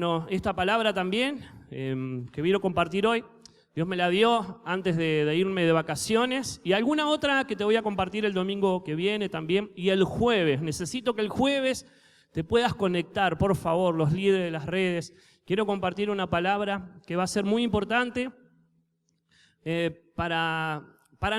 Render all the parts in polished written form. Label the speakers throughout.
Speaker 1: Bueno, esta palabra también que quiero compartir hoy, Dios me la dio antes de irme de vacaciones, y alguna otra que te voy a compartir el domingo que viene también, y el jueves. Necesito que el jueves te puedas conectar, por favor, los líderes de las redes. Quiero compartir una palabra que va a ser muy importante para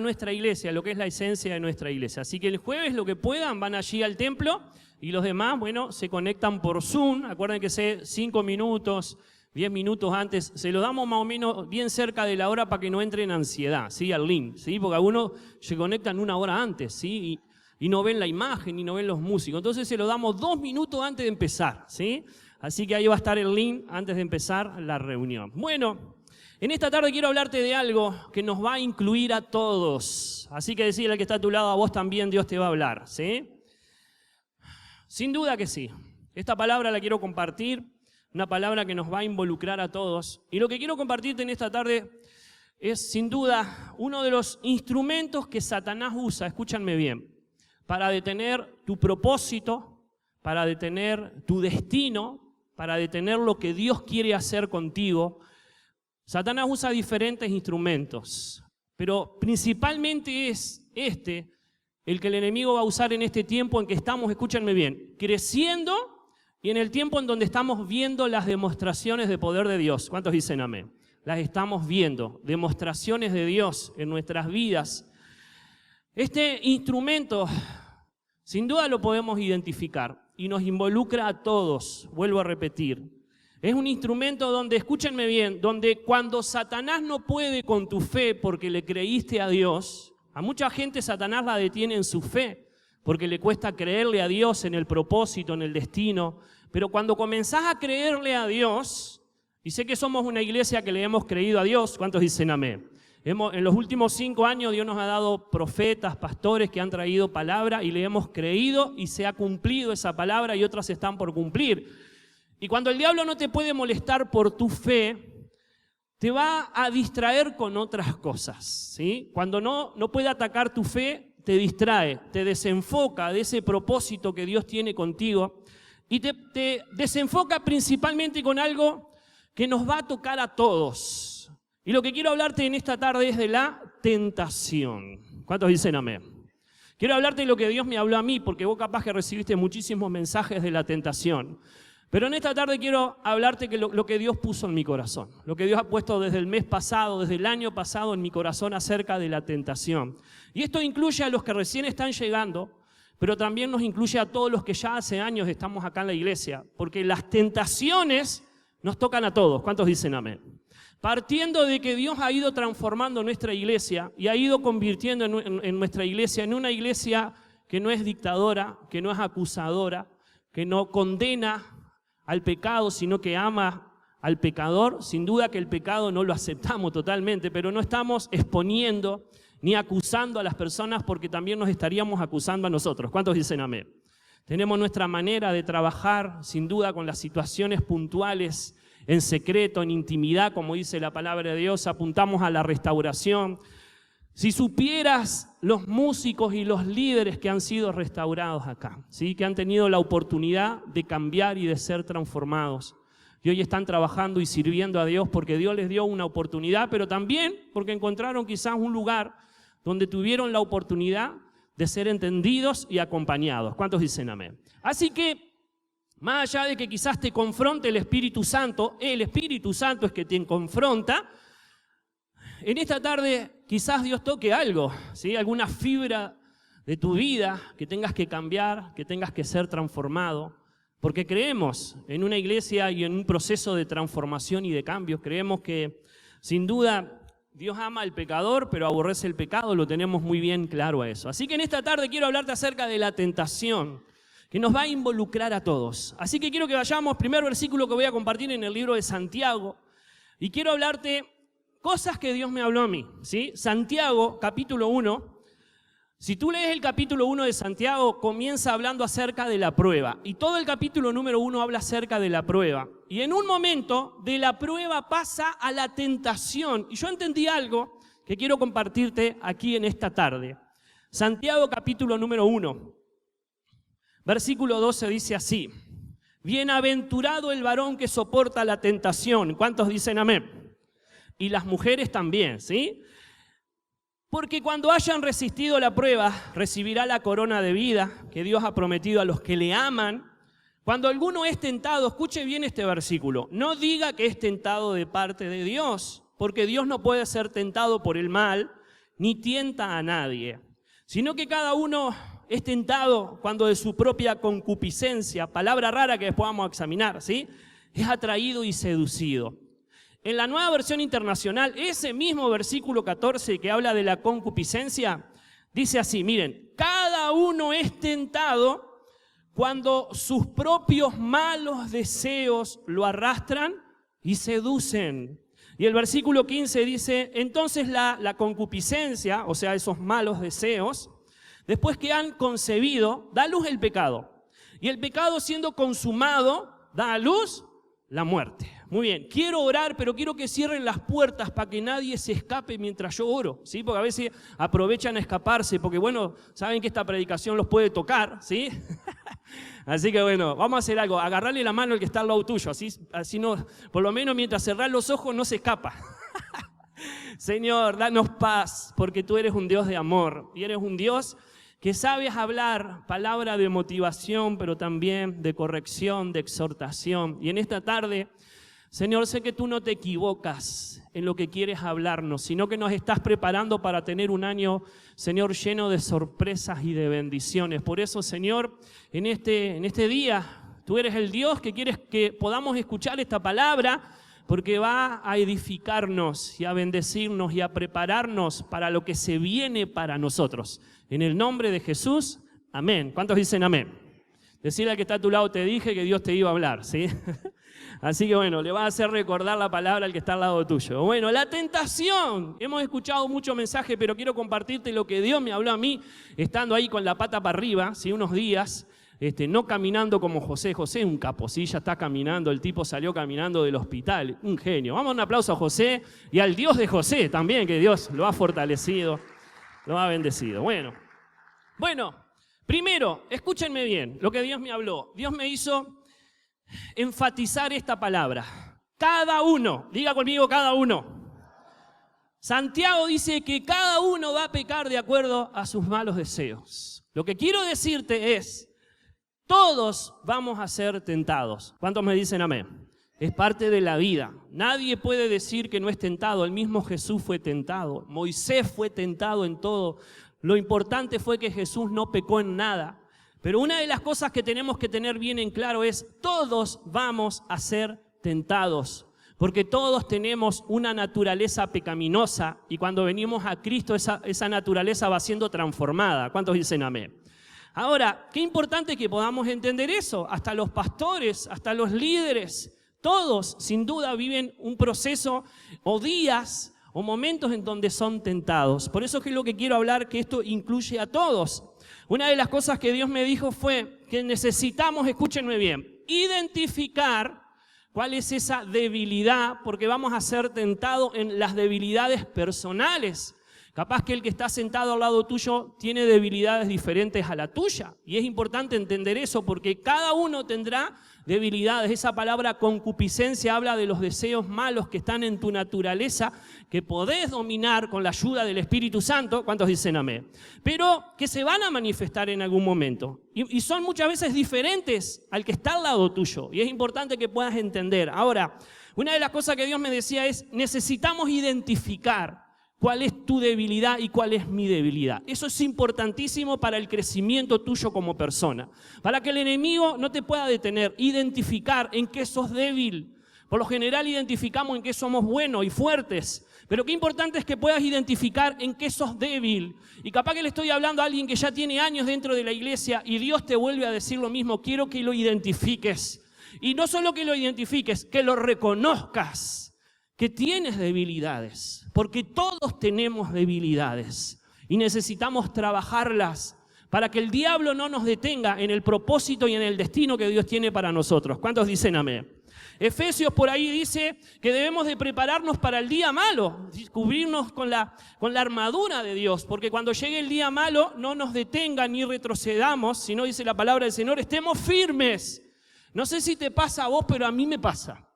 Speaker 1: nuestra iglesia, lo que es la esencia de nuestra iglesia. Así que el jueves, lo que puedan, van allí al templo, y los demás, bueno, se conectan por Zoom. Acuerden que 5 minutos, 10 minutos antes, se lo damos más o menos bien cerca de la hora para que no entre en ansiedad, ¿sí? Al link, ¿sí? Porque algunos se conectan 1 hora antes, ¿sí? Y no ven la imagen, y no ven los músicos. Entonces se lo damos 2 minutos antes de empezar, ¿sí? Así que ahí va a estar el link antes de empezar la reunión. Bueno, en esta tarde quiero hablarte de algo que nos va a incluir a todos. Así que decirle al que está a tu lado, a vos también Dios te va a hablar, ¿sí? Sin duda que sí. Esta palabra la quiero compartir, una palabra que nos va a involucrar a todos. Y lo que quiero compartirte en esta tarde es, sin duda, uno de los instrumentos que Satanás usa, escúchanme bien, para detener tu propósito, para detener tu destino, para detener lo que Dios quiere hacer contigo. Satanás usa diferentes instrumentos, pero principalmente es el que el enemigo va a usar en este tiempo en que estamos, escúchenme bien, creciendo, y en el tiempo en donde estamos viendo las demostraciones de poder de Dios. ¿Cuántos dicen amén? Las estamos viendo, demostraciones de Dios en nuestras vidas. Este instrumento, sin duda lo podemos identificar y nos involucra a todos, vuelvo a repetir. Es un instrumento donde, escúchenme bien, donde cuando Satanás no puede con tu fe porque le creíste a Dios, a mucha gente Satanás la detiene en su fe porque le cuesta creerle a Dios en el propósito, en el destino. Pero cuando comenzás a creerle a Dios, y sé que somos una iglesia que le hemos creído a Dios, ¿cuántos dicen amén? En los últimos 5 años Dios nos ha dado profetas, pastores que han traído palabra y le hemos creído y se ha cumplido esa palabra y otras están por cumplir. Y cuando el diablo no te puede molestar por tu fe, te va a distraer con otras cosas, ¿sí? Cuando no puede atacar tu fe, te distrae, te desenfoca de ese propósito que Dios tiene contigo y te desenfoca principalmente con algo que nos va a tocar a todos. Y lo que quiero hablarte en esta tarde es de la tentación. ¿Cuántos dicen amén? Quiero hablarte de lo que Dios me habló a mí, porque vos capaz que recibiste muchísimos mensajes de la tentación. Pero en esta tarde quiero hablarte de lo que Dios puso en mi corazón, lo que Dios ha puesto desde el mes pasado, desde el año pasado en mi corazón acerca de la tentación. Y esto incluye a los que recién están llegando, pero también nos incluye a todos los que ya hace años estamos acá en la iglesia, porque las tentaciones nos tocan a todos. ¿Cuántos dicen amén? Partiendo de que Dios ha ido transformando nuestra iglesia y ha ido convirtiendo en nuestra iglesia en una iglesia que no es dictadora, que no es acusadora, que no condena al pecado, sino que ama al pecador. Sin duda que el pecado no lo aceptamos totalmente, pero no estamos exponiendo ni acusando a las personas porque también nos estaríamos acusando a nosotros. ¿Cuántos dicen amén? Tenemos nuestra manera de trabajar, sin duda, con las situaciones puntuales, en secreto, en intimidad, como dice la palabra de Dios, apuntamos a la restauración. Si supieras los músicos y los líderes que han sido restaurados acá, ¿sí? Que han tenido la oportunidad de cambiar y de ser transformados. Y hoy están trabajando y sirviendo a Dios porque Dios les dio una oportunidad, pero también porque encontraron quizás un lugar donde tuvieron la oportunidad de ser entendidos y acompañados. ¿Cuántos dicen amén? Así que, más allá de que quizás te confronte el Espíritu Santo es que te confronta. En esta tarde quizás Dios toque algo, ¿sí? Alguna fibra de tu vida que tengas que cambiar, que tengas que ser transformado, porque creemos en una iglesia y en un proceso de transformación y de cambio. Creemos que sin duda Dios ama al pecador, pero aborrece el pecado, lo tenemos muy bien claro a eso. Así que en esta tarde quiero hablarte acerca de la tentación, que nos va a involucrar a todos. Así que quiero que vayamos, primer versículo que voy a compartir en el libro de Santiago, y quiero hablarte cosas que Dios me habló a mí, ¿sí? Santiago, capítulo 1. Si tú lees el capítulo 1 de Santiago, comienza hablando acerca de la prueba. Y todo el capítulo número 1 habla acerca de la prueba. Y en un momento de la prueba pasa a la tentación. Y yo entendí algo que quiero compartirte aquí en esta tarde. Santiago, capítulo número 1. Versículo 12 dice así: Bienaventurado el varón que soporta la tentación. ¿Cuántos dicen amén? Y las mujeres también, ¿sí? Porque cuando hayan resistido la prueba, recibirá la corona de vida que Dios ha prometido a los que le aman. Cuando alguno es tentado, escuche bien este versículo, no diga que es tentado de parte de Dios, porque Dios no puede ser tentado por el mal, ni tienta a nadie, sino que cada uno es tentado cuando de su propia concupiscencia, palabra rara que después vamos a examinar, ¿sí? Es atraído y seducido. En la Nueva Versión Internacional, ese mismo versículo 14 que habla de la concupiscencia, dice así, miren, cada uno es tentado cuando sus propios malos deseos lo arrastran y seducen. Y el versículo 15 dice, entonces la concupiscencia, o sea, esos malos deseos, después que han concebido, da a luz el pecado. Y el pecado siendo consumado, da a luz la muerte. Muy bien, quiero orar, pero quiero que cierren las puertas para que nadie se escape mientras yo oro, ¿sí? Porque a veces aprovechan a escaparse, porque bueno, saben que esta predicación los puede tocar, ¿sí? Así que bueno, vamos a hacer algo, agarrarle la mano al que está al lado tuyo, así no, por lo menos mientras cerrás los ojos no se escapa. Señor, danos paz, porque tú eres un Dios de amor y eres un Dios que sabes hablar palabra de motivación, pero también de corrección, de exhortación. Y en esta tarde, Señor, sé que tú no te equivocas en lo que quieres hablarnos, sino que nos estás preparando para tener un año, Señor, lleno de sorpresas y de bendiciones. Por eso, Señor, en este día, tú eres el Dios que quieres que podamos escuchar esta palabra, porque va a edificarnos y a bendecirnos y a prepararnos para lo que se viene para nosotros. En el nombre de Jesús, amén. ¿Cuántos dicen amén? Decirle al que está a tu lado, te dije que Dios te iba a hablar, ¿sí? Así que bueno, le vas a hacer recordar la palabra al que está al lado tuyo. Bueno, la tentación. Hemos escuchado muchos mensajes, pero quiero compartirte lo que Dios me habló a mí, estando ahí con la pata para arriba, ¿sí? Unos días. No caminando como José. José es un capo, ¿sí? Ya está caminando, el tipo salió caminando del hospital, un genio. Vamos a un aplauso a José y al Dios de José también, que Dios lo ha fortalecido, lo ha bendecido. Bueno, primero, escúchenme bien lo que Dios me habló. Dios me hizo enfatizar esta palabra. Cada uno, diga conmigo cada uno. Santiago dice que cada uno va a pecar de acuerdo a sus malos deseos. Lo que quiero decirte es, todos vamos a ser tentados. ¿Cuántos me dicen amén? Es parte de la vida. Nadie puede decir que no es tentado. El mismo Jesús fue tentado. Moisés fue tentado en todo. Lo importante fue que Jesús no pecó en nada. Pero una de las cosas que tenemos que tener bien en claro es, todos vamos a ser tentados. Porque todos tenemos una naturaleza pecaminosa y cuando venimos a Cristo esa naturaleza va siendo transformada. ¿Cuántos dicen amén? Ahora, qué importante que podamos entender eso. Hasta los pastores, hasta los líderes, todos sin duda viven un proceso o días o momentos en donde son tentados. Por eso es que lo que quiero hablar, que esto incluye a todos. Una de las cosas que Dios me dijo fue que necesitamos, escúchenme bien, identificar cuál es esa debilidad, porque vamos a ser tentados en las debilidades personales. Capaz que el que está sentado al lado tuyo tiene debilidades diferentes a la tuya. Y es importante entender eso porque cada uno tendrá debilidades. Esa palabra concupiscencia habla de los deseos malos que están en tu naturaleza, que podés dominar con la ayuda del Espíritu Santo. ¿Cuántos dicen amén? Pero que se van a manifestar en algún momento. Y son muchas veces diferentes al que está al lado tuyo. Y es importante que puedas entender. Ahora, una de las cosas que Dios me decía es, necesitamos identificar cuál es tu debilidad y cuál es mi debilidad. Eso es importantísimo para el crecimiento tuyo como persona. Para que el enemigo no te pueda detener, identificar en qué sos débil. Por lo general identificamos en qué somos buenos y fuertes. Pero qué importante es que puedas identificar en qué sos débil. Y capaz que le estoy hablando a alguien que ya tiene años dentro de la iglesia y Dios te vuelve a decir lo mismo. Quiero que lo identifiques. Y no solo que lo identifiques, que lo reconozcas. Que tienes debilidades, porque todos tenemos debilidades y necesitamos trabajarlas para que el diablo no nos detenga en el propósito y en el destino que Dios tiene para nosotros. ¿Cuántos dicen amén? Efesios por ahí dice que debemos de prepararnos para el día malo, cubrirnos con la armadura de Dios, porque cuando llegue el día malo no nos detenga ni retrocedamos, sino dice la palabra del Señor, estemos firmes. No sé si te pasa a vos, pero a mí me pasa.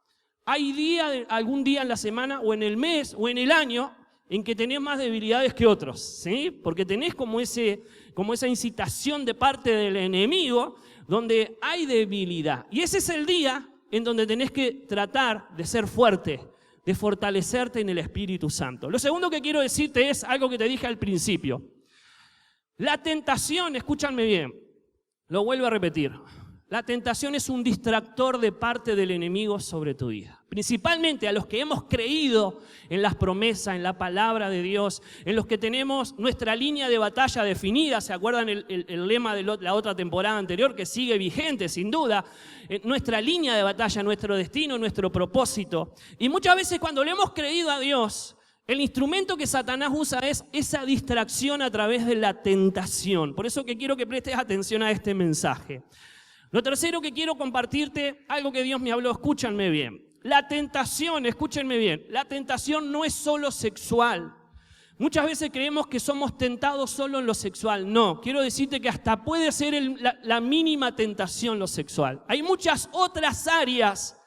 Speaker 1: Hay algún día en la semana o en el mes o en el año en que tenés más debilidades que otros, ¿sí? Porque tenés como esa incitación de parte del enemigo donde hay debilidad. Y ese es el día en donde tenés que tratar de ser fuerte, de fortalecerte en el Espíritu Santo. Lo segundo que quiero decirte es algo que te dije al principio. La tentación, escúchame bien, lo vuelvo a repetir. La tentación es un distractor de parte del enemigo sobre tu vida. Principalmente a los que hemos creído en las promesas, en la palabra de Dios, en los que tenemos nuestra línea de batalla definida. ¿Se acuerdan el lema de la otra temporada anterior que sigue vigente, sin duda? Nuestra línea de batalla, nuestro destino, nuestro propósito. Y muchas veces cuando le hemos creído a Dios, el instrumento que Satanás usa es esa distracción a través de la tentación. Por eso que quiero que prestes atención a este mensaje. Lo tercero que quiero compartirte, algo que Dios me habló, escúchanme bien. La tentación, escúchenme bien, la tentación no es solo sexual. Muchas veces creemos que somos tentados solo en lo sexual. No, quiero decirte que hasta puede ser la mínima tentación lo sexual. Hay muchas otras áreas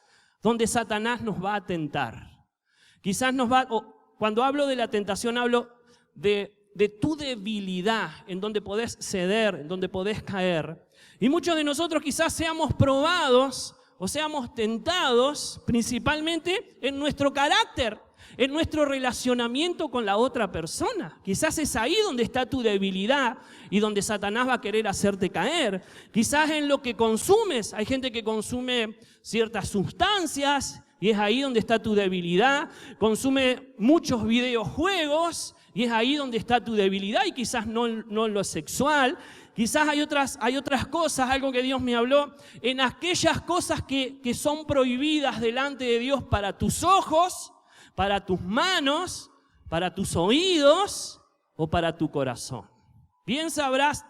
Speaker 1: donde Satanás nos va a tentar. Quizás cuando hablo de la tentación hablo de tu debilidad, en donde podés ceder, en donde podés caer. Y muchos de nosotros quizás seamos probados o seamos tentados principalmente en nuestro carácter, en nuestro relacionamiento con la otra persona. Quizás es ahí donde está tu debilidad y donde Satanás va a querer hacerte caer. Quizás en lo que consumes. Hay gente que consume ciertas sustancias y es ahí donde está tu debilidad. Consume muchos videojuegos y es ahí donde está tu debilidad y quizás no en lo sexual. Quizás hay otras cosas, algo que Dios me habló, en aquellas cosas que son prohibidas delante de Dios para tus ojos, para tus manos, para tus oídos o para tu corazón. Bien sabrás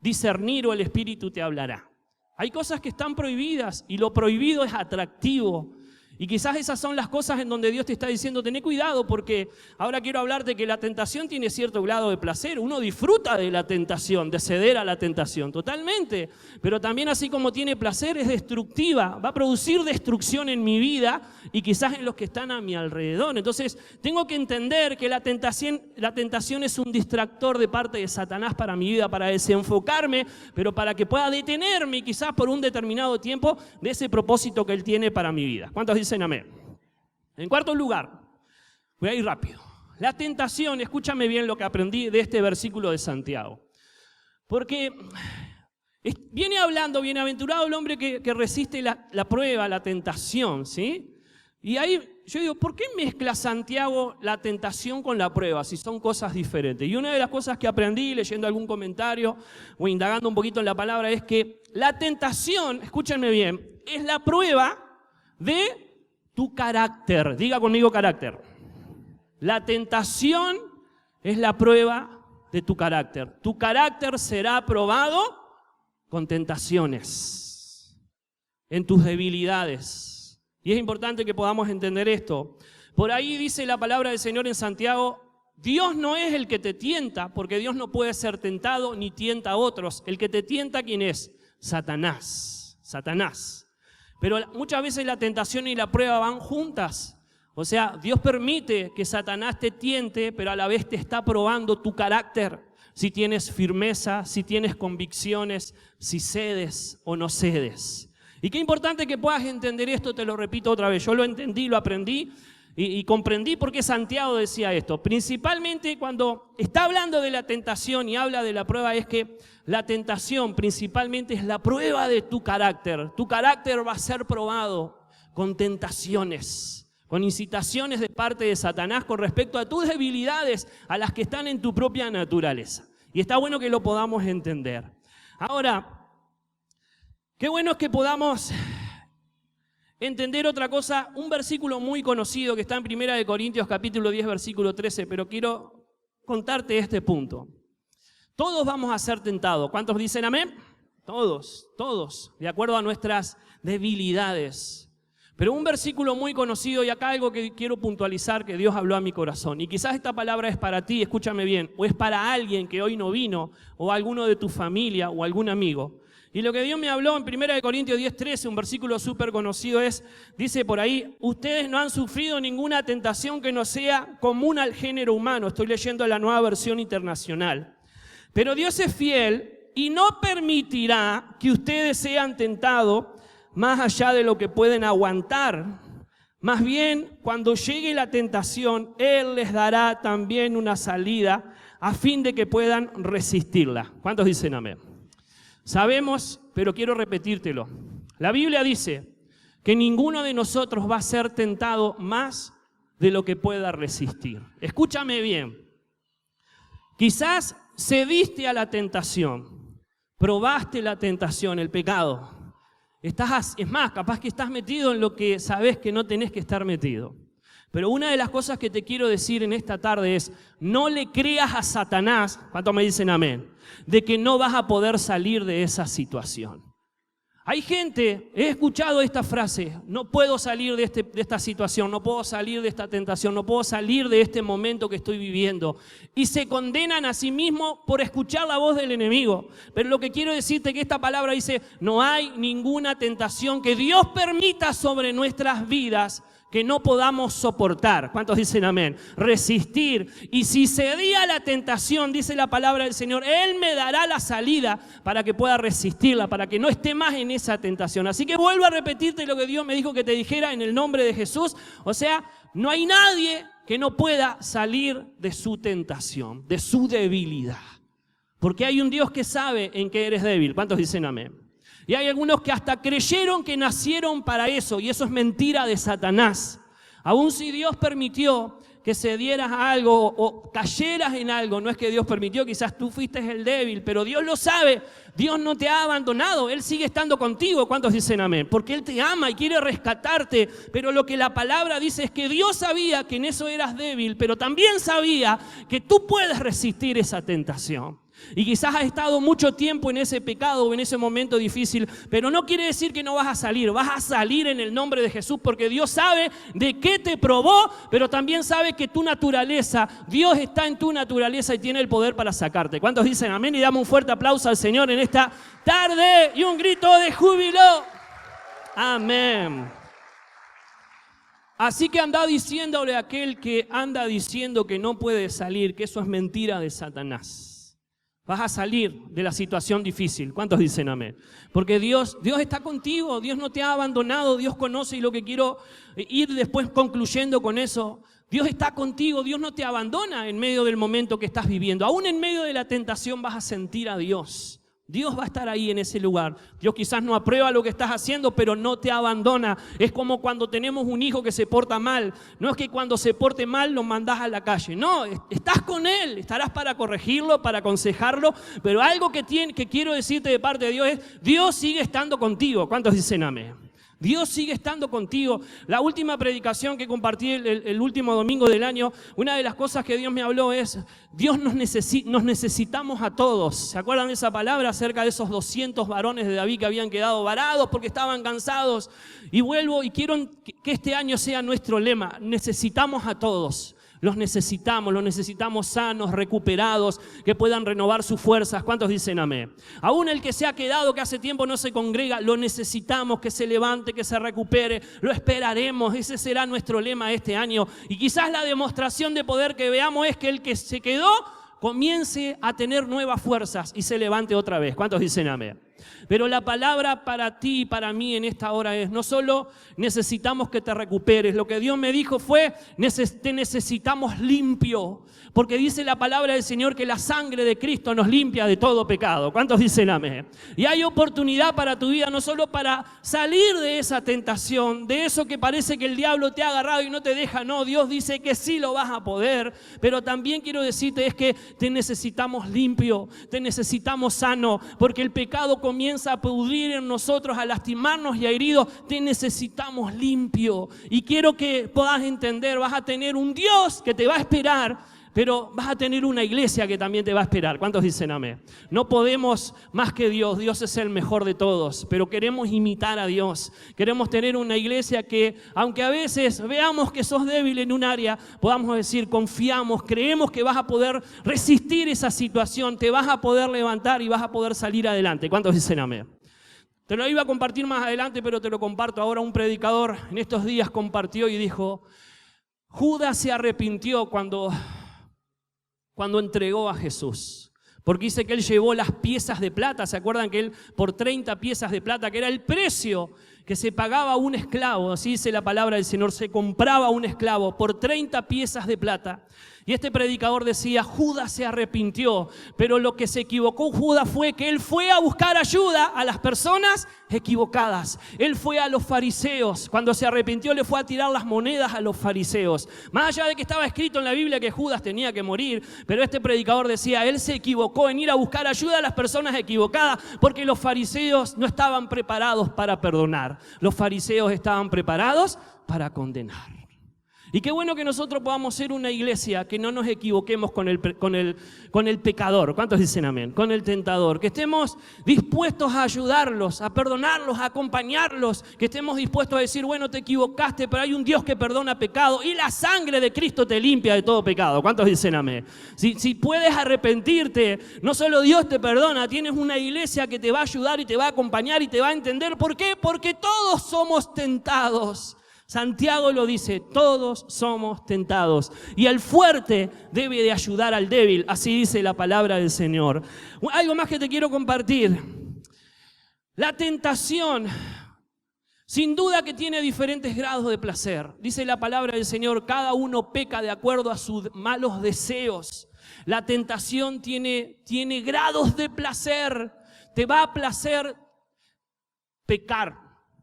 Speaker 1: discernir o el Espíritu te hablará. Hay cosas que están prohibidas y lo prohibido es atractivo. Y quizás esas son las cosas en donde Dios te está diciendo, tené cuidado porque ahora quiero hablarte que la tentación tiene cierto grado de placer. Uno disfruta de la tentación, de ceder a la tentación, totalmente. Pero también así como tiene placer, es destructiva. Va a producir destrucción en mi vida y quizás en los que están a mi alrededor. Entonces, tengo que entender que la tentación es un distractor de parte de Satanás para mi vida, para desenfocarme, pero para que pueda detenerme quizás por un determinado tiempo de ese propósito que Él tiene para mi vida. ¿Cuántos dicen amén? En cuarto lugar, voy a ir rápido. La tentación, escúchame bien lo que aprendí de este versículo de Santiago. Porque viene hablando, bienaventurado el hombre que resiste la prueba, la tentación, ¿sí? Y ahí yo digo, ¿por qué mezcla Santiago la tentación con la prueba si son cosas diferentes? Y una de las cosas que aprendí leyendo algún comentario o indagando un poquito en la palabra es que la tentación, escúchenme bien, es la prueba de tu carácter. Diga conmigo carácter. La tentación es la prueba de tu carácter. Tu carácter será probado con tentaciones, en tus debilidades. Y es importante que podamos entender esto. Por ahí dice la palabra del Señor en Santiago, Dios no es el que te tienta, porque Dios no puede ser tentado ni tienta a otros. El que te tienta, ¿quién es? Satanás. Satanás. Pero muchas veces la tentación y la prueba van juntas. O sea, Dios permite que Satanás te tiente, pero a la vez te está probando tu carácter. Si tienes firmeza, si tienes convicciones, si cedes o no cedes. Y qué importante que puedas entender esto, te lo repito otra vez. Yo lo entendí, lo aprendí y comprendí por qué Santiago decía esto. Principalmente cuando está hablando de la tentación y habla de la prueba es que la tentación principalmente es la prueba de tu carácter. Tu carácter va a ser probado con tentaciones, con incitaciones de parte de Satanás con respecto a tus debilidades, a las que están en tu propia naturaleza. Y está bueno que lo podamos entender. Ahora, qué bueno es que podamos entender otra cosa, un versículo muy conocido que está en 1 Corintios capítulo 10, versículo 13, pero quiero contarte este punto. Todos vamos a ser tentados. ¿Cuántos dicen amén? Todos, de acuerdo a nuestras debilidades. Pero un versículo muy conocido, y acá algo que quiero puntualizar que Dios habló a mi corazón. Y quizás esta palabra es para ti, escúchame bien, o es para alguien que hoy no vino, o alguno de tu familia, o algún amigo. Y lo que Dios me habló en 1 Corintios 10:13, un versículo súper conocido dice por ahí, ustedes no han sufrido ninguna tentación que no sea común al género humano. Estoy leyendo la Nueva Versión Internacional. Pero Dios es fiel y no permitirá que ustedes sean tentados más allá de lo que pueden aguantar. Más bien, cuando llegue la tentación, Él les dará también una salida a fin de que puedan resistirla. ¿Cuántos dicen amén? Sabemos, pero quiero repetírtelo. La Biblia dice que ninguno de nosotros va a ser tentado más de lo que pueda resistir. Escúchame bien. Quizás cediste a la tentación, probaste la tentación, el pecado. Es más, capaz que estás metido en lo que sabes que no tenés que estar metido. Pero una de las cosas que te quiero decir en esta tarde es, no le creas a Satanás, ¿cuántos me dicen amén?, de que no vas a poder salir de esa situación. Hay gente, he escuchado esta frase, no puedo salir de esta situación, no puedo salir de esta tentación, no puedo salir de este momento que estoy viviendo. Y se condenan a sí mismos por escuchar la voz del enemigo. Pero lo que quiero decirte es que esta palabra dice, no hay ninguna tentación que Dios permita sobre nuestras vidas que no podamos soportar. ¿Cuántos dicen amén? Resistir. Y si cedí a la tentación, dice la palabra del Señor, Él me dará la salida para que pueda resistirla, para que no esté más en esa tentación. Así que vuelvo a repetirte lo que Dios me dijo que te dijera en el nombre de Jesús. O sea, no hay nadie que no pueda salir de su tentación, de su debilidad. Porque hay un Dios que sabe en qué eres débil. ¿Cuántos dicen amén? Y hay algunos que hasta creyeron que nacieron para eso, y eso es mentira de Satanás. Aún si Dios permitió que cedieras a algo o cayeras en algo, no es que Dios permitió, quizás tú fuiste el débil, pero Dios lo sabe, Dios no te ha abandonado, Él sigue estando contigo. ¿Cuántos dicen amén? Porque Él te ama y quiere rescatarte, pero lo que la palabra dice es que Dios sabía que en eso eras débil, pero también sabía que tú puedes resistir esa tentación. Y quizás has estado mucho tiempo en ese pecado o en ese momento difícil, pero no quiere decir que no vas a salir en el nombre de Jesús, porque Dios sabe de qué te probó, pero también sabe que tu naturaleza, Dios está en tu naturaleza y tiene el poder para sacarte. ¿Cuántos dicen amén? Y damos un fuerte aplauso al Señor en esta tarde y un grito de júbilo. Amén. Así que anda diciéndole a aquel que anda diciendo que no puede salir, que eso es mentira de Satanás. Vas a salir de la situación difícil. ¿Cuántos dicen amén? Porque Dios está contigo, Dios no te ha abandonado, Dios conoce, y lo que quiero ir después concluyendo con eso, Dios está contigo, Dios no te abandona en medio del momento que estás viviendo. Aún en medio de la tentación vas a sentir a Dios. Dios va a estar ahí en ese lugar. Dios quizás no aprueba lo que estás haciendo, pero no te abandona. Es como cuando tenemos un hijo que se porta mal. No es que cuando se porte mal lo mandás a la calle. No, estás con él. Estarás para corregirlo, para aconsejarlo. Pero algo que quiero decirte de parte de Dios es, Dios sigue estando contigo. ¿Cuántos dicen amén? Dios sigue estando contigo. La última predicación que compartí el último domingo del año, una de las cosas que Dios me habló es, Dios nos necesitamos a todos. ¿Se acuerdan de esa palabra acerca de esos 200 varones de David que habían quedado varados porque estaban cansados? Y vuelvo y quiero que este año sea nuestro lema, necesitamos a todos. Los necesitamos sanos, recuperados, que puedan renovar sus fuerzas. ¿Cuántos dicen amén? Aún el que se ha quedado, que hace tiempo no se congrega, lo necesitamos, que se levante, que se recupere. Lo esperaremos, ese será nuestro lema este año. Y quizás la demostración de poder que veamos es que el que se quedó comience a tener nuevas fuerzas y se levante otra vez. ¿Cuántos dicen amén? Pero la palabra para ti y para mí en esta hora es, no solo necesitamos que te recuperes, lo que Dios me dijo fue, te necesitamos limpio, porque dice la palabra del Señor que la sangre de Cristo nos limpia de todo pecado. ¿Cuántos dicen amén? Y hay oportunidad para tu vida, no solo para salir de esa tentación, de eso que parece que el diablo te ha agarrado y no te deja. No, Dios dice que sí lo vas a poder, pero también quiero decirte es que te necesitamos limpio, te necesitamos sano, porque el pecado comienza a pudrir en nosotros, a lastimarnos y a heridos. Te necesitamos limpio. Y quiero que puedas entender, vas a tener un Dios que te va a esperar, pero vas a tener una iglesia que también te va a esperar. ¿Cuántos dicen amén? No podemos más que Dios. Dios es el mejor de todos, pero queremos imitar a Dios. Queremos tener una iglesia que, aunque a veces veamos que sos débil en un área, podamos decir, confiamos, creemos que vas a poder resistir esa situación, te vas a poder levantar y vas a poder salir adelante. ¿Cuántos dicen amén? Te lo iba a compartir más adelante, pero te lo comparto ahora. Un predicador en estos días compartió y dijo, Judas se arrepintió cuando entregó a Jesús. Porque dice que él llevó las piezas de plata. ¿Se acuerdan que él por 30 piezas de plata, que era el precio que se pagaba a un esclavo? Así dice la palabra del Señor, se compraba un esclavo por 30 piezas de plata. Y este predicador decía, Judas se arrepintió, pero lo que se equivocó Judas fue que él fue a buscar ayuda a las personas equivocadas. Él fue a los fariseos. Cuando se arrepintió le fue a tirar las monedas a los fariseos. Más allá de que estaba escrito en la Biblia que Judas tenía que morir, pero este predicador decía, él se equivocó en ir a buscar ayuda a las personas equivocadas, porque los fariseos no estaban preparados para perdonar. Los fariseos estaban preparados para condenar. Y qué bueno que nosotros podamos ser una iglesia que no nos equivoquemos con el pecador. ¿Cuántos dicen amén? Con el tentador. Que estemos dispuestos a ayudarlos, a perdonarlos, a acompañarlos. Que estemos dispuestos a decir, bueno, te equivocaste, pero hay un Dios que perdona pecado y la sangre de Cristo te limpia de todo pecado. ¿Cuántos dicen amén? Si puedes arrepentirte, no solo Dios te perdona, tienes una iglesia que te va a ayudar y te va a acompañar y te va a entender. ¿Por qué? Porque todos somos tentados. Santiago lo dice, todos somos tentados y el fuerte debe de ayudar al débil, así dice la palabra del Señor. Algo más que te quiero compartir. La tentación, sin duda que tiene diferentes grados de placer. Dice la palabra del Señor, cada uno peca de acuerdo a sus malos deseos. La tentación tiene grados de placer. Te va a placer pecar,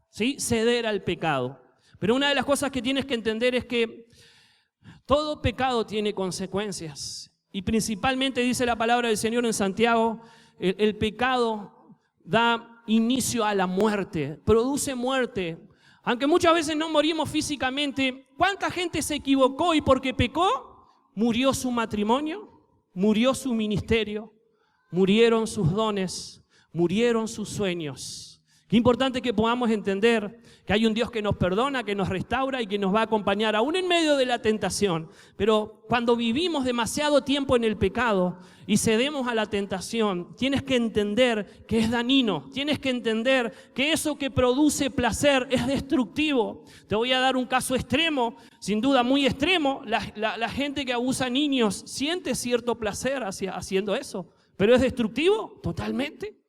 Speaker 1: ¿sí? Ceder al pecado. Pero una de las cosas que tienes que entender es que todo pecado tiene consecuencias. Y principalmente dice la palabra del Señor en Santiago, el pecado da inicio a la muerte, produce muerte. Aunque muchas veces no morimos físicamente, ¿cuánta gente se equivocó y porque pecó? Murió su matrimonio, murió su ministerio, murieron sus dones, murieron sus sueños. Qué importante que podamos entender que hay un Dios que nos perdona, que nos restaura y que nos va a acompañar aún en medio de la tentación. Pero cuando vivimos demasiado tiempo en el pecado y cedemos a la tentación, tienes que entender que es dañino. Tienes que entender que eso que produce placer es destructivo. Te voy a dar un caso extremo, sin duda muy extremo. La gente que abusa a niños siente cierto placer haciendo eso. ¿Pero es destructivo? Totalmente.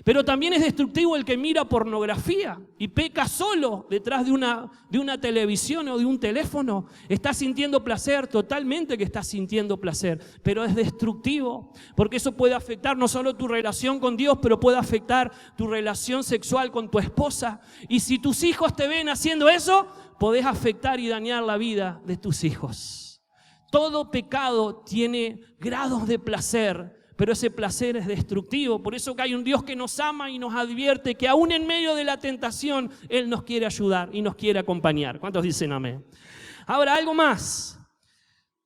Speaker 1: Pero también es destructivo el que mira pornografía y peca solo detrás de una televisión o de un teléfono. Está sintiendo placer, totalmente que está sintiendo placer, pero es destructivo porque eso puede afectar no solo tu relación con Dios, pero puede afectar tu relación sexual con tu esposa. Y si tus hijos te ven haciendo eso, podés afectar y dañar la vida de tus hijos. Todo pecado tiene grados de placer, pero ese placer es destructivo. Por eso que hay un Dios que nos ama y nos advierte que aún en medio de la tentación, Él nos quiere ayudar y nos quiere acompañar. ¿Cuántos dicen amén? Ahora, algo más.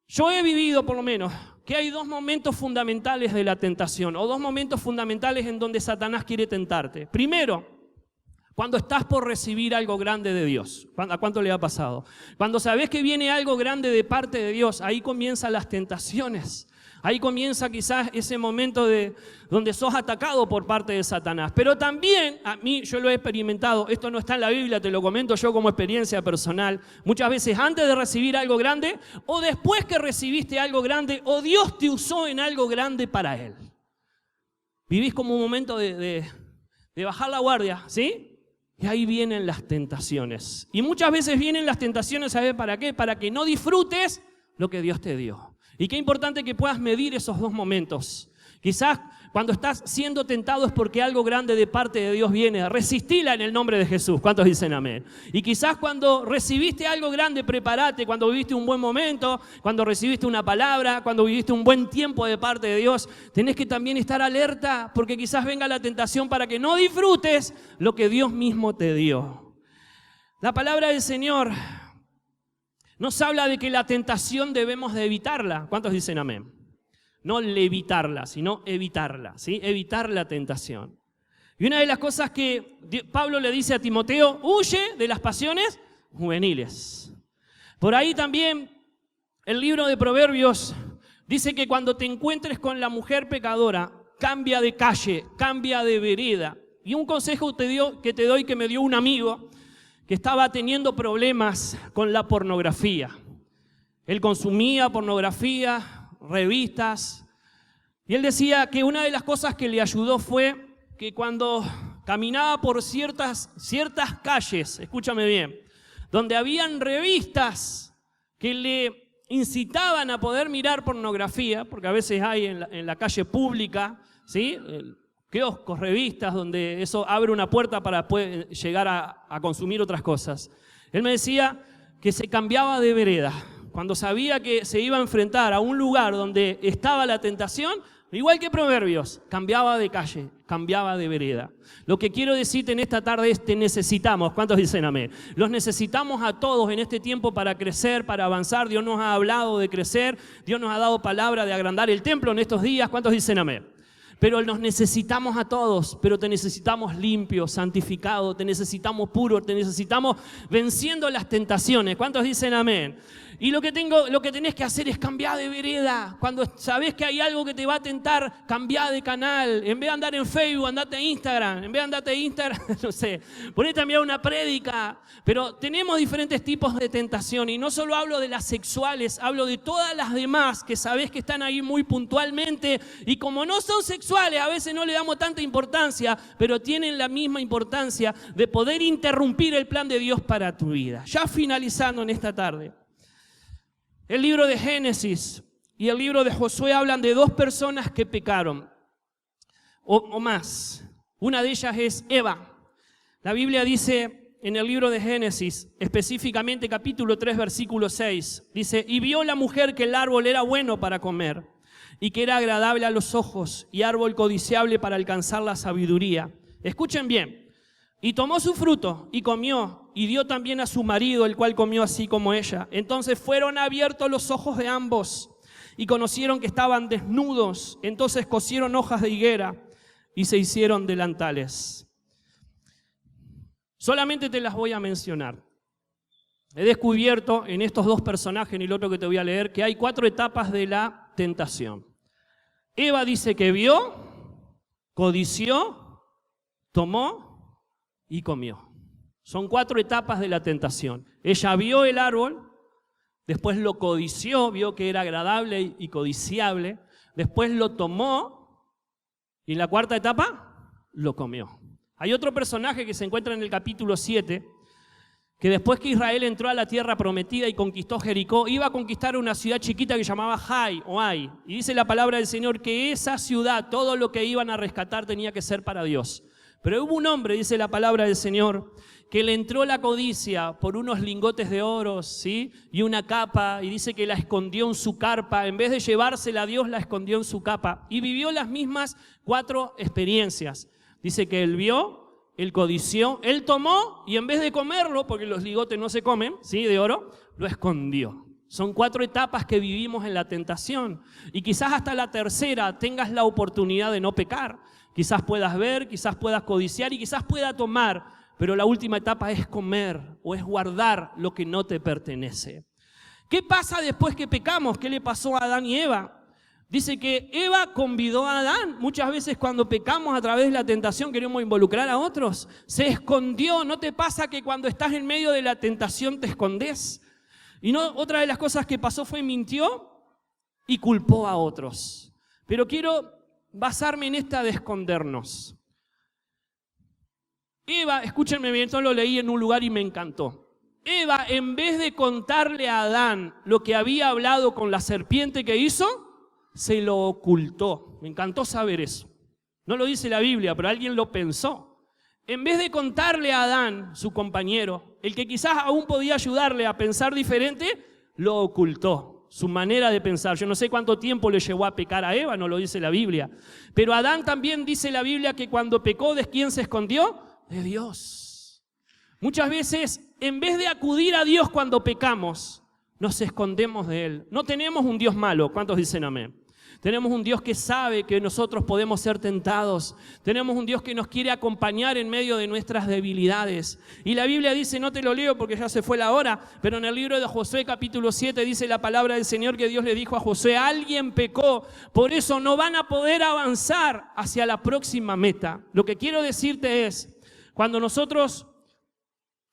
Speaker 1: Yo he vivido, por lo menos, que hay dos momentos fundamentales de la tentación, o dos momentos fundamentales en donde Satanás quiere tentarte. Primero, cuando estás por recibir algo grande de Dios. ¿A cuánto le ha pasado? Cuando sabes que viene algo grande de parte de Dios, ahí comienzan las tentaciones. Ahí comienza quizás ese momento donde sos atacado por parte de Satanás. Pero también, a mí, yo lo he experimentado, esto no está en la Biblia, te lo comento yo como experiencia personal. Muchas veces antes de recibir algo grande, o después que recibiste algo grande, o Dios te usó en algo grande para Él. Vivís como un momento de bajar la guardia, ¿sí? Y ahí vienen las tentaciones. Y muchas veces vienen las tentaciones, ¿sabes para qué? Para que no disfrutes lo que Dios te dio. Y qué importante que puedas medir esos dos momentos. Quizás cuando estás siendo tentado es porque algo grande de parte de Dios viene. Resistila en el nombre de Jesús. ¿Cuántos dicen amén? Y quizás cuando recibiste algo grande, prepárate. Cuando viviste un buen momento, cuando recibiste una palabra, cuando viviste un buen tiempo de parte de Dios, tenés que también estar alerta porque quizás venga la tentación para que no disfrutes lo que Dios mismo te dio. La palabra del Señor nos habla de que la tentación debemos de evitarla. ¿Cuántos dicen amén? No evitarla, sino evitarla, ¿sí? Evitar la tentación. Y una de las cosas que Pablo le dice a Timoteo, huye de las pasiones juveniles. Por ahí también el libro de Proverbios dice que cuando te encuentres con la mujer pecadora, cambia de calle, cambia de vereda. Y un consejo que te doy que me dio un amigo que estaba teniendo problemas con la pornografía. Él consumía pornografía, revistas, y él decía que una de las cosas que le ayudó fue que cuando caminaba por ciertas calles, escúchame bien, donde habían revistas que le incitaban a poder mirar pornografía, porque a veces hay en la calle pública, ¿sí?, kioscos, revistas, donde eso abre una puerta para poder llegar a consumir otras cosas. Él me decía que se cambiaba de vereda. Cuando sabía que se iba a enfrentar a un lugar donde estaba la tentación, igual que Proverbios, cambiaba de calle, cambiaba de vereda. Lo que quiero decirte en esta tarde es: te necesitamos. ¿Cuántos dicen amén? Los necesitamos a todos en este tiempo para crecer, para avanzar. Dios nos ha hablado de crecer, Dios nos ha dado palabra de agrandar el templo en estos días. ¿Cuántos dicen amén? Pero nos necesitamos a todos, pero te necesitamos limpio, santificado, te necesitamos puro, te necesitamos venciendo las tentaciones. ¿Cuántos dicen amén? Y lo que tenés que hacer es cambiar de vereda. Cuando sabés que hay algo que te va a tentar, cambiá de canal. En vez de andar en Facebook, andate a Instagram. En vez de andarte a Instagram, no sé, ponete a mirar una prédica. Pero tenemos diferentes tipos de tentación. Y no solo hablo de las sexuales, hablo de todas las demás que sabés que están ahí muy puntualmente. Y como no son sexuales, a veces no le damos tanta importancia, pero tienen la misma importancia de poder interrumpir el plan de Dios para tu vida. Ya finalizando en esta tarde. El libro de Génesis y el libro de Josué hablan de dos personas que pecaron, o más. Una de ellas es Eva. La Biblia dice en el libro de Génesis, específicamente capítulo 3, versículo 6, dice: y vio la mujer que el árbol era bueno para comer, y que era agradable a los ojos, y árbol codiciable para alcanzar la sabiduría. Escuchen bien. Y tomó su fruto y comió, y dio también a su marido, el cual comió así como ella. Entonces fueron abiertos los ojos de ambos, y conocieron que estaban desnudos. Entonces cosieron hojas de higuera y se hicieron delantales. Solamente te las voy a mencionar. He descubierto en estos dos personajes, en el otro que te voy a leer, que hay 4 etapas de la tentación. Eva dice que vio, codició, tomó y comió. Son 4 etapas de la tentación. Ella vio el árbol, después lo codició, vio que era agradable y codiciable, después lo tomó y en la 4ª etapa lo comió. Hay otro personaje que se encuentra en el capítulo 7, que después que Israel entró a la tierra prometida y conquistó Jericó, iba a conquistar una ciudad chiquita que llamaba Ai. Y dice la palabra del Señor que esa ciudad, todo lo que iban a rescatar tenía que ser para Dios. Pero hubo un hombre, dice la palabra del Señor, que le entró la codicia por unos lingotes de oro, ¿sí?, y una capa, y dice que la escondió en su carpa. En vez de llevársela a Dios, la escondió en su capa. Y vivió las mismas 4 experiencias. Dice que él vio, él codició, él tomó, y en vez de comerlo, porque los lingotes no se comen, ¿sí?, de oro, lo escondió. Son 4 etapas que vivimos en la tentación. Y quizás hasta la 3ª tengas la oportunidad de no pecar. Quizás puedas ver, quizás puedas codiciar y quizás puedas tomar, pero la última etapa es comer o es guardar lo que no te pertenece. ¿Qué pasa después que pecamos? ¿Qué le pasó a Adán y Eva? Dice que Eva convidó a Adán. Muchas veces cuando pecamos a través de la tentación queremos involucrar a otros. Se escondió. ¿No te pasa que cuando estás en medio de la tentación te escondes? Y no, otra de las cosas que pasó fue mintió y culpó a otros. Pero quiero basarme en esta de escondernos. Eva, escúchenme bien, esto lo leí en un lugar y me encantó. Eva, en vez de contarle a Adán lo que había hablado con la serpiente que hizo, se lo ocultó. Me encantó saber eso. No lo dice la Biblia, pero alguien lo pensó. En vez de contarle a Adán, su compañero, el que quizás aún podía ayudarle a pensar diferente, lo ocultó. Su manera de pensar. Yo no sé cuánto tiempo le llevó a pecar a Eva, no lo dice la Biblia. Pero Adán también dice la Biblia que cuando pecó, ¿de quién se escondió? De Dios. Muchas veces, en vez de acudir a Dios cuando pecamos, nos escondemos de Él. No tenemos un Dios malo. ¿Cuántos dicen amén? Tenemos un Dios que sabe que nosotros podemos ser tentados. Tenemos un Dios que nos quiere acompañar en medio de nuestras debilidades. Y la Biblia dice, no te lo leo porque ya se fue la hora, pero en el libro de Josué capítulo 7 dice la palabra del Señor que Dios le dijo a Josué, alguien pecó, por eso no van a poder avanzar hacia la próxima meta. Lo que quiero decirte es, cuando nosotros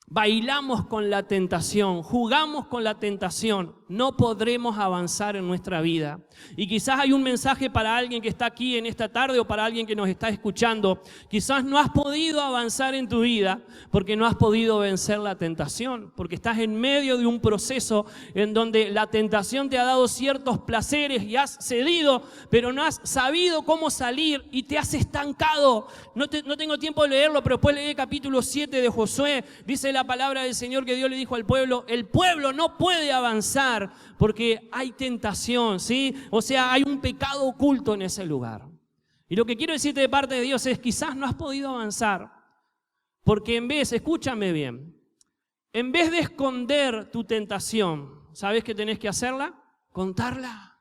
Speaker 1: bailamos con la tentación, jugamos con la tentación, no podremos avanzar en nuestra vida. Y quizás hay un mensaje para alguien que está aquí en esta tarde o para alguien que nos está escuchando. Quizás no has podido avanzar en tu vida porque no has podido vencer la tentación, porque estás en medio de un proceso en donde la tentación te ha dado ciertos placeres y has cedido, pero no has sabido cómo salir y te has estancado. No tengo tiempo de leerlo, pero después leí el capítulo 7 de Josué. Dice la palabra del Señor que Dios le dijo al pueblo, el pueblo no puede avanzar porque hay tentación, ¿sí? O sea, hay un pecado oculto en ese lugar. Y lo que quiero decirte de parte de Dios es, quizás no has podido avanzar, porque escúchame bien, en vez de esconder tu tentación, ¿sabes qué tenés que hacerla? Contarla.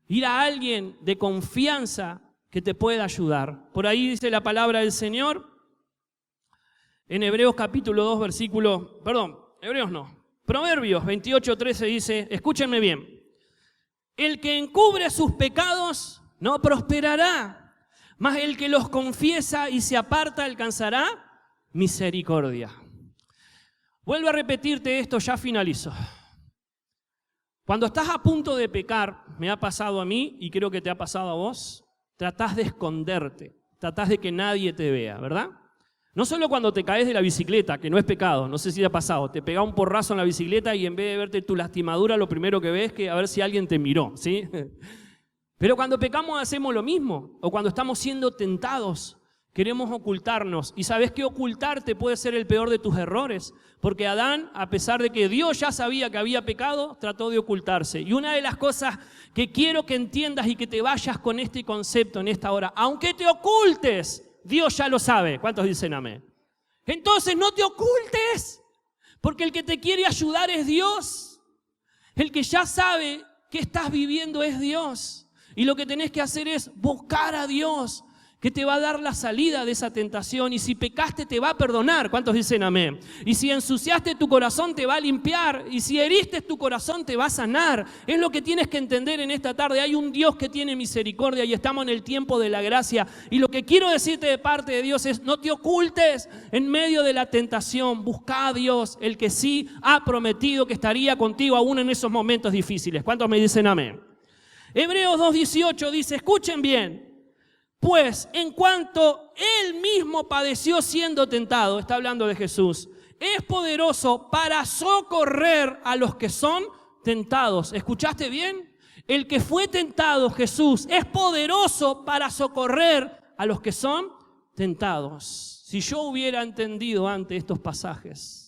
Speaker 1: Ir a alguien de confianza que te pueda ayudar. Por ahí dice la palabra del Señor, en Hebreos capítulo 2, Proverbios 28:13 dice, escúchenme bien, el que encubre sus pecados no prosperará, mas el que los confiesa y se aparta alcanzará misericordia. Vuelvo a repetirte esto, ya finalizo. Cuando estás a punto de pecar, me ha pasado a mí y creo que te ha pasado a vos, tratás de esconderte, tratás de que nadie te vea, ¿verdad? No solo cuando te caes de la bicicleta, que no es pecado, no sé si te ha pasado, te pega un porrazo en la bicicleta y en vez de verte tu lastimadura, lo primero que ves es que a ver si alguien te miró, ¿sí? Pero cuando pecamos hacemos lo mismo, o cuando estamos siendo tentados, queremos ocultarnos. Y sabes que ocultarte puede ser el peor de tus errores, porque Adán, a pesar de que Dios ya sabía que había pecado, trató de ocultarse. Y una de las cosas que quiero que entiendas y que te vayas con este concepto en esta hora, aunque te ocultes, Dios ya lo sabe. ¿Cuántos dicen amén? Entonces no te ocultes, porque el que te quiere ayudar es Dios. El que ya sabe qué estás viviendo es Dios. Y lo que tenés que hacer es buscar a Dios, que te va a dar la salida de esa tentación. Y si pecaste te va a perdonar. ¿Cuántos dicen amén? Y si ensuciaste tu corazón te va a limpiar. Y si heriste tu corazón te va a sanar. Es lo que tienes que entender en esta tarde. Hay un Dios que tiene misericordia y estamos en el tiempo de la gracia. Y lo que quiero decirte de parte de Dios es, no te ocultes en medio de la tentación. Busca a Dios, el que sí ha prometido que estaría contigo aún en esos momentos difíciles. ¿Cuántos me dicen amén? Hebreos 2:18 dice, escuchen bien. Pues en cuanto Él mismo padeció siendo tentado, está hablando de Jesús, es poderoso para socorrer a los que son tentados. ¿Escuchaste bien? El que fue tentado, Jesús, es poderoso para socorrer a los que son tentados. Si yo hubiera entendido antes estos pasajes,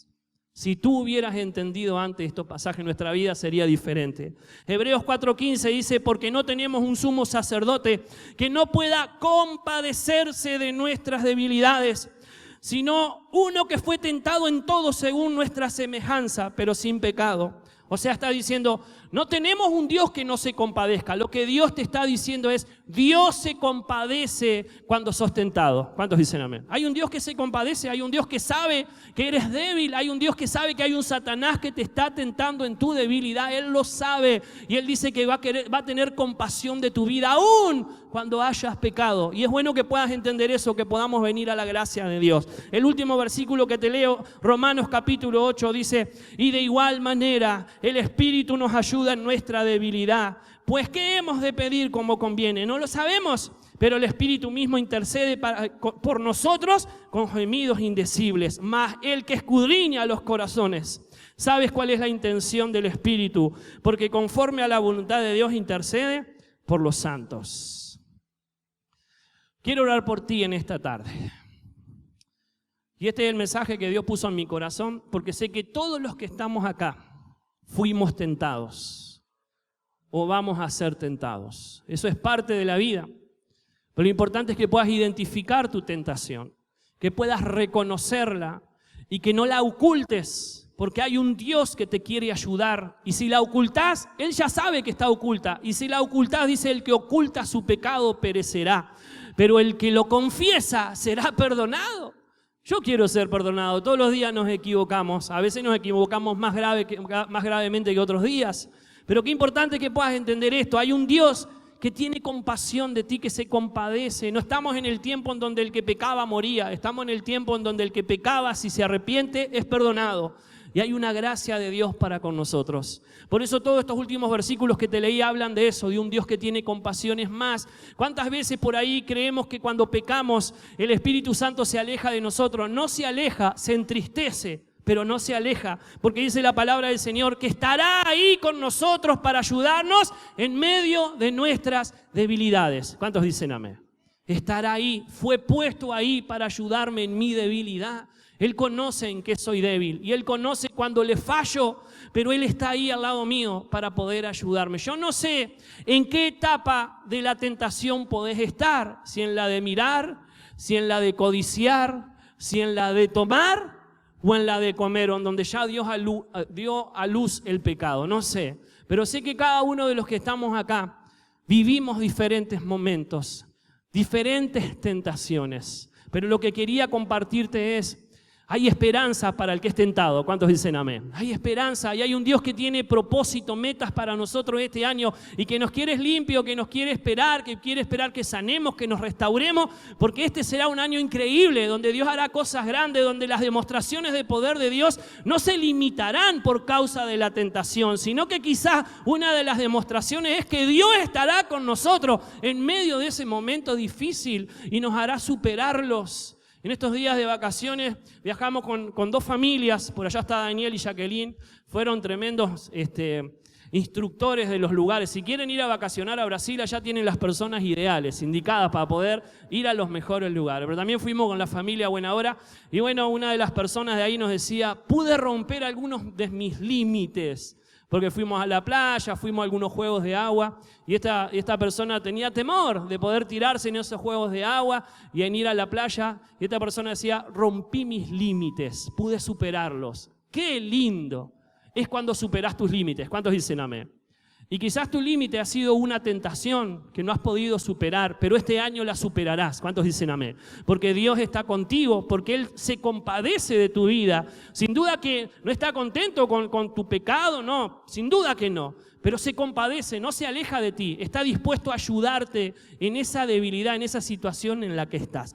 Speaker 1: si tú hubieras entendido antes estos pasajes, nuestra vida sería diferente. Hebreos 4:15 dice, porque no tenemos un sumo sacerdote que no pueda compadecerse de nuestras debilidades, sino uno que fue tentado en todo según nuestra semejanza, pero sin pecado. O sea, está diciendo, no tenemos un Dios que no se compadezca. Lo que Dios te está diciendo es, Dios se compadece cuando sos tentado. ¿Cuántos dicen amén? Hay un Dios que se compadece, hay un Dios que sabe que eres débil, hay un Dios que sabe que hay un Satanás que te está tentando en tu debilidad. Él lo sabe y Él dice que va a tener compasión de tu vida, aún cuando hayas pecado. Y es bueno que puedas entender eso, que podamos venir a la gracia de Dios. El último versículo que te leo, Romanos capítulo 8, dice, y de igual manera el Espíritu nos ayuda en nuestra debilidad. Pues ¿qué hemos de pedir como conviene? No lo sabemos, pero el Espíritu mismo intercede por nosotros con gemidos indecibles. Mas el que escudriña los corazones, ¿sabes cuál es la intención del Espíritu? Porque conforme a la voluntad de Dios intercede por los santos. Quiero orar por ti en esta tarde. Y este es el mensaje que Dios puso en mi corazón, porque sé que todos los que estamos acá fuimos tentados o vamos a ser tentados. Eso es parte de la vida. Pero lo importante es que puedas identificar tu tentación, que puedas reconocerla y que no la ocultes, porque hay un Dios que te quiere ayudar. Y si la ocultás, Él ya sabe que está oculta. Y si la ocultás, dice, el que oculta su pecado perecerá. Pero el que lo confiesa será perdonado. Yo quiero ser perdonado. Todos los días nos equivocamos. A veces nos equivocamos más gravemente que otros días. Pero qué importante que puedas entender esto. Hay un Dios que tiene compasión de ti, que se compadece. No estamos en el tiempo en donde el que pecaba moría. Estamos en el tiempo en donde el que pecaba, si se arrepiente, es perdonado. Y hay una gracia de Dios para con nosotros. Por eso todos estos últimos versículos que te leí hablan de eso, de un Dios que tiene compasión. Es más, ¿cuántas veces por ahí creemos que cuando pecamos el Espíritu Santo se aleja de nosotros? No se aleja, se entristece, pero no se aleja, porque dice la palabra del Señor que estará ahí con nosotros para ayudarnos en medio de nuestras debilidades. ¿Cuántos dicen amén? Estará ahí, fue puesto ahí para ayudarme en mi debilidad. Él conoce en qué soy débil y Él conoce cuando le fallo, pero Él está ahí al lado mío para poder ayudarme. Yo no sé en qué etapa de la tentación podés estar, si en la de mirar, si en la de codiciar, si en la de tomar o en la de comer, o en donde ya Dios dio a luz el pecado. No sé, pero sé que cada uno de los que estamos acá vivimos diferentes momentos, diferentes tentaciones. Pero lo que quería compartirte es: hay esperanza para el que es tentado. ¿Cuántos dicen amén? Hay esperanza y hay un Dios que tiene propósito, metas para nosotros este año y que nos quiere limpio, que nos quiere esperar que sanemos, que nos restauremos, porque este será un año increíble donde Dios hará cosas grandes, donde las demostraciones de poder de Dios no se limitarán por causa de la tentación, sino que quizás una de las demostraciones es que Dios estará con nosotros en medio de ese momento difícil y nos hará superarlos. En estos días de vacaciones viajamos con dos familias, por allá está Daniel y Jacqueline, fueron tremendos instructores de los lugares. Si quieren ir a vacacionar a Brasil, allá tienen las personas ideales, indicadas para poder ir a los mejores lugares. Pero también fuimos con la familia Buena Hora y bueno, una de las personas de ahí nos decía: pude romper algunos de mis límites. Porque fuimos a la playa, fuimos a algunos juegos de agua y esta persona tenía temor de poder tirarse en esos juegos de agua y en ir a la playa. Y esta persona decía: rompí mis límites, pude superarlos. ¡Qué lindo es cuando superás tus límites! ¿Cuántos dicen amén? Y quizás tu límite ha sido una tentación que no has podido superar, pero este año la superarás. ¿Cuántos dicen amén? Porque Dios está contigo, porque Él se compadece de tu vida. Sin duda que no está contento con tu pecado, no, sin duda que no. Pero se compadece, no se aleja de ti, está dispuesto a ayudarte en esa debilidad, en esa situación en la que estás.